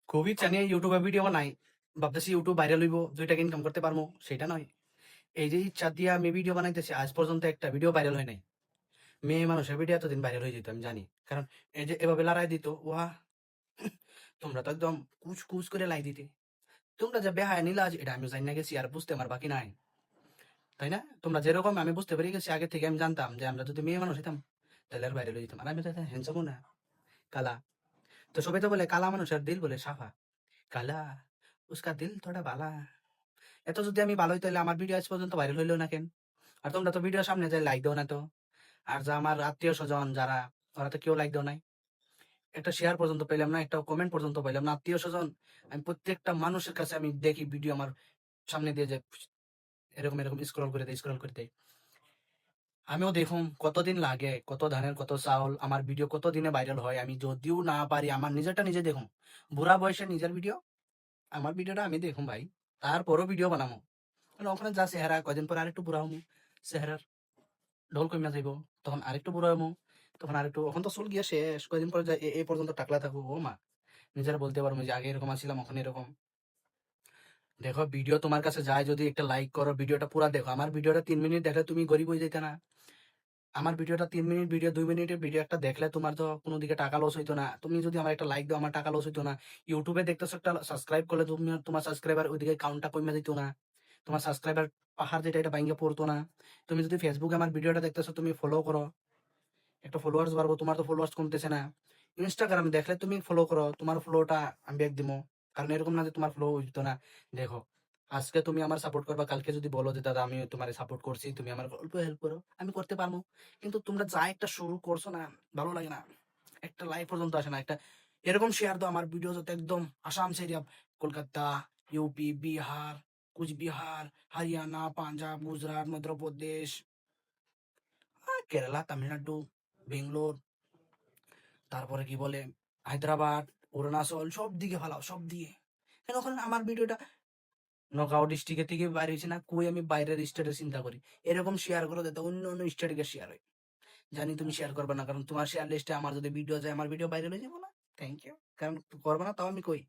খুবই ইচ্ছা নিয়ে ইউটিউবে ভিডিও বানাই, ভাবতেছি ইউটিউব ভাইরাল হইব, 2 টাকা ইনকাম করতে পারবো, সেটা নয়। এই যে ইচ্ছা দিয়ে আমি ভিডিও বানাইতেছি, আজ পর্যন্ত একটা ভিডিও ভাইরাল হয় নাই। মেয়ে মানুষের ভিডিও এতদিন ভাইরাল হয়ে যেত আমি জানি, কারণ এই যে এভাবে লড়াই দিত, ওয়া তোমরা তো একদম কুচ কুচ করে লাই দিতে। তোমরা যে বেহায় নিলাজ এটা আমি জানি না গেছি, আর বুঝতে আমার বাকি নাই, তাই না? তোমরা যেরকম আমি বুঝতে পেরে গেছি আগে থেকে, আমি জানতাম যে আমরা যদি মেয়ে মানুষ হইতাম তাহলে আর ভাইরাল হয়ে যেতাম। আর আমি তো হ্যান্ডসামও না, কালা। তো সবাই তো বলে কালা মানুষের দিল বলে সাফা, কালা উসকা দিল থোড়া বালা। এত যদি আমি ভালো হই তাহলে আমার ভিডিও আজ পর্যন্ত ভাইরাল হইলো না কেন? আর তোমরা তো ভিডিওর সামনে যাই লাইক দাও না তো। আর যা আমার আত্মীয় স্বজন যারা, ওরা তো কেউ লাইক দাও নাই, একটা শেয়ার পর্যন্ত পেলাম না, একটা কমেন্ট পর্যন্ত পাইলাম না। আত্মীয় স্বজন আমি প্রত্যেকটা মানুষের কাছে আমি দেখি ভিডিও আমার সামনে দিয়ে যায়, এরকম এরকম স্ক্রল করে দেয়। আমিও দেখুন কতদিন লাগে, কত ধানের কত চাউল, আমার ভিডিও কত দিনে ভাইরাল হয়। আমি যদিও না পারি আমার নিজেরটা নিজে দেখুন, বুড়া বয়সে নিজের ভিডিও, আমার ভিডিওটা আমি দেখুন ভাই, তারপরও ভিডিও বানাবো। কারণ ওখানে যা চেহারা, কয়দিন পর আরেকটু বুড়া হমু, চেহারার ঢোল কইমা যাইব, তখন আরেকটু বুড়া হমু, তখন আরেকটু, এখন তো চুল গিয়া শেষ, কয়দিন পরে যায় এ পর্যন্ত টাকলা থাকবো। ও মা, নিজেরা বলতে পারবো যে আগে এরকম আছিলাম এখন এরকম। দেখো ভিডিও তোমার কাছে যায়, যদি একটা লাইক করো, ভিডিওটা পুরা দেখো। আমার ভিডিওটা 3 মিনিট দেখলে তুমি গরিব হয়ে যেতে না? আমার ভিডিওটা 3 মিনিট ভিডিও, 2 মিনিটের ভিডিও একটা দেখলে তোমার তো কোনো দিকে টাকা লস হইতো না। তুমি যদি আমার একটা লাইক দাও, আমার টাকা লস হইতো না। ইউটিউবে দেখতেছো, একটা সাবস্ক্রাইব করলে তুমি, তোমার সাবস্ক্রাইবার ওইদিকে কাউন্টটা কমে দিত না। তোমার সাবস্ক্রাইবার পাহাড় যেটা এটা ভাঙ্গে পড়তো না। তুমি যদি ফেসবুকে আমার ভিডিওটা দেখতেছো, তুমি ফলো করো, একটা ফলোয়ার্স বাড়বো, তোমার তো ফলোয়ার্স কমতেছে না। ইনস্টাগ্রাম দেখলে তুমি ফলো করো, তোমার ফলোটা আমি ব্যাক দিবো। কারণ এরকম না যে তোমার ফলো হইতো না। দেখো, আজকে তুমি আমার সাপোর্ট করবা, কালকে যদি বলো যে দাদা আমি তোমার সাপোর্ট করছি, তুমি আমার অল্প হেল্প করো, আমি করতে পারবো। কিন্তু তোমরা যা একটা শুরু করছো না, ভালো লাগে না, একটা লাইভ পর্যন্ত আসে না। একটা এরকম শেয়ার দাও আমার ভিডিও, যাতে একদম আসাম সেরিয়া, কলকাতা, ইউপি, বিহার, কুচবিহার, হরিয়ানা, পাঞ্জাব, গুজরাট, মধ্যপ্রদেশ, কেরালা, তামিলনাড়ু, বেঙ্গলোর, তারপরে কি বলে হায়দ্রাবাদ, অরুণাচল, সব দিকে ফালাও, সব দিকে। কেন ওখানে আমার ভিডিওটা নগাঁও ডিস্ট্রিক্টের থেকে বাইরে হয়েছে না, কই আমি বাইরের স্টেটে চিন্তা করি। এরকম শেয়ার করো যাতে অন্য অন্য স্টেটে শেয়ার হয়। জানি তুমি শেয়ার করবে না, কারণ তোমার শেয়ার লিস্টে আমার যদি ভিডিও যায়, আমার ভিডিও বাইরে হয়ে যাবো না। থ্যাংক ইউ, কারণ করবে না, তাও আমি কই।